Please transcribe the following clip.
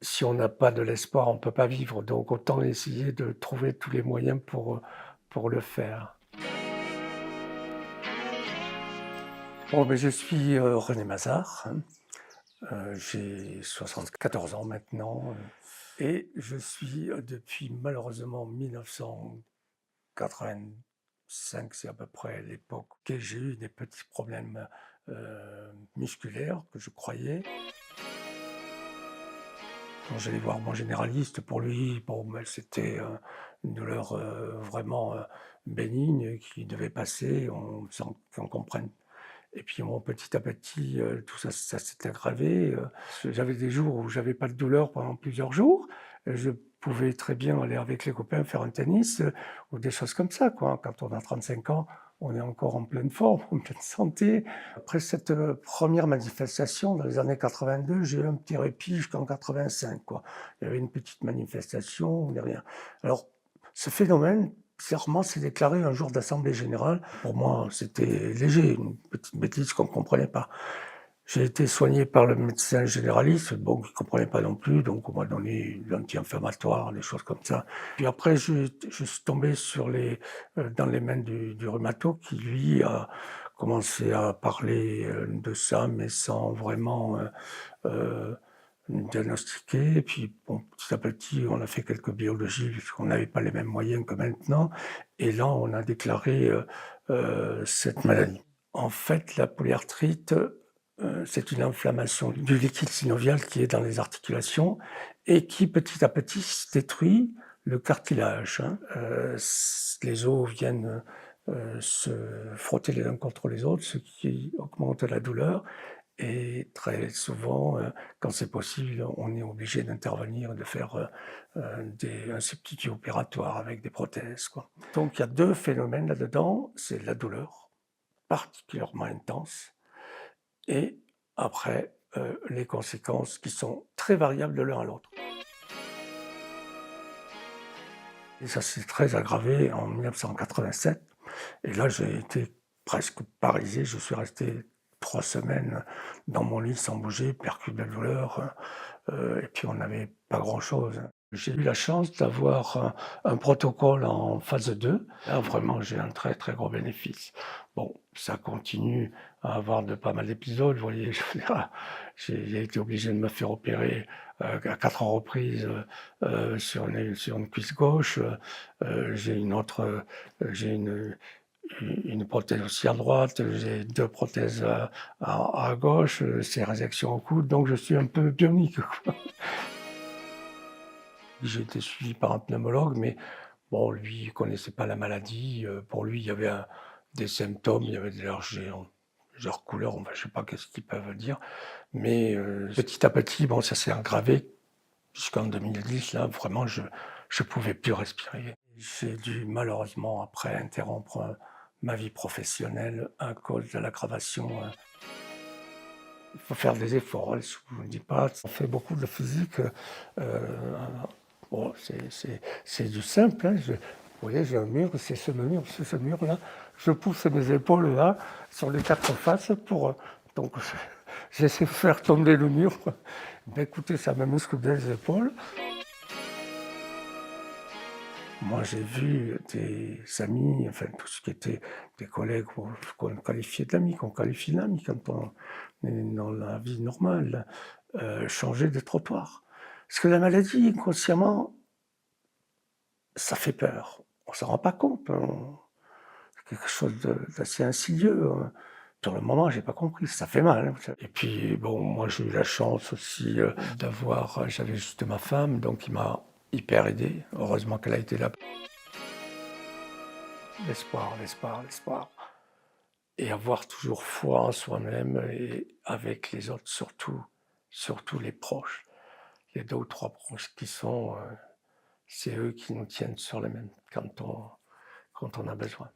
Si on n'a pas de l'espoir, on ne peut pas vivre, donc autant essayer de trouver tous les moyens pour le faire. Bon, ben, je suis, René Mazard, hein. J'ai 74 ans maintenant, et je suis, depuis malheureusement 1985, c'est à peu près l'époque que j'ai eu des petits problèmes, musculaires que je croyais. Quand j'allais voir mon généraliste, pour lui, bon, ben, c'était, une douleur, vraiment, bénigne qui devait passer, sans qu'on comprenne. Et puis bon, petit à petit, tout ça s'est aggravé, j'avais des jours où j'avais pas de douleur pendant plusieurs jours. Je pouvais très bien aller avec les copains faire un tennis, ou des choses comme ça, quoi. Quand on a 35 ans, on est encore en pleine forme, en pleine santé. Après cette, 1re manifestation dans les années 82, j'ai eu un petit répit jusqu'en 85, quoi. Il y avait une petite manifestation, mais rien. Alors, ce phénomène, bizarrement, s'est déclaré un jour d'assemblée générale. Pour moi, c'était léger, une petite bêtise qu'on ne comprenait pas. J'ai été soigné par le médecin généraliste, bon, qui ne comprenait pas non plus, donc on m'a donné l'anti-inflammatoire, des choses comme ça. Puis après, je suis tombé dans les mains du rhumato qui, lui, a commencé à parler, de ça, mais sans vraiment, heu, diagnostiquer. Et puis bon, petit à petit, on a fait quelques biologies puisqu'on n'avait pas les mêmes moyens que maintenant, et là, on a déclaré, cette maladie. En fait, la polyarthrite, c'est une inflammation du liquide synovial qui est dans les articulations et qui, petit à petit, détruit le cartilage, hein. Les os viennent, se frotter les uns contre les autres, ce qui augmente la douleur, et très souvent, quand c'est possible, on est obligé d'intervenir, de faire, un substitut opératoire avec des prothèses, quoi. Donc il y a 2 phénomènes là-dedans, c'est la douleur particulièrement intense, et après, les conséquences qui sont très variables de l'un à l'autre. Et ça s'est très aggravé en 1987, et là j'ai été presque paralysé. Je suis resté 3 semaines dans mon lit sans bouger, perclus de douleur, et puis on n'avait pas grand-chose. J'ai eu la chance d'avoir un protocole en phase 2. Là, vraiment, j'ai un très, très gros bénéfice. Bon, ça continue à avoir de pas mal d'épisodes, vous voyez? Je veux dire, j'ai été obligé de me faire opérer, à 4 reprises, sur une cuisse gauche. J'ai une autre, j'ai une prothèse aussi à droite, j'ai 2 prothèses à gauche, c'est résection au coude, donc je suis un peu bionique, quoi. J'ai été suivi par un pneumologue, mais bon, lui, il connaissait pas la maladie. Pour lui, il y avait des symptômes, il y avait des leurs couleurs, enfin, je sais pas qu'est-ce qu'ils peuvent dire, mais petit à petit, bon, ça s'est aggravé jusqu'en 2010. Là, vraiment, je pouvais plus respirer. J'ai dû malheureusement après interrompre, ma vie professionnelle à cause de l'aggravation. Il faut faire des efforts, hein, je vous le dis pas. On fait beaucoup de physique, bon, c'est du simple, hein. Vous voyez, j'ai un mur, c'est ce mur-là. Je pousse mes épaules là, sur les 4 faces donc j'essaie de faire tomber le mur, quoi. Ben, écoutez, ça me muscle des épaules. Moi, j'ai vu des amis, enfin, tout ce qui était des collègues qu'on qualifiait d'amis, qu'on qualifie d'amis quand on est dans la vie normale, changer de trottoir. Parce que la maladie, inconsciemment, ça fait peur. On s'en rend pas compte, hein. C'est quelque chose d'assez insidieux, hein. Sur le moment, j'ai pas compris, ça fait mal, hein, vous savez. Et puis bon, moi j'ai eu la chance aussi, j'avais juste ma femme, donc qui m'a hyper aidé. Heureusement qu'elle a été là. L'espoir, l'espoir, l'espoir, et avoir toujours foi en soi-même et avec les autres, surtout les proches. Les 2 ou 3 proches qui sont, c'est eux qui nous tiennent sur les mêmes quand on a besoin.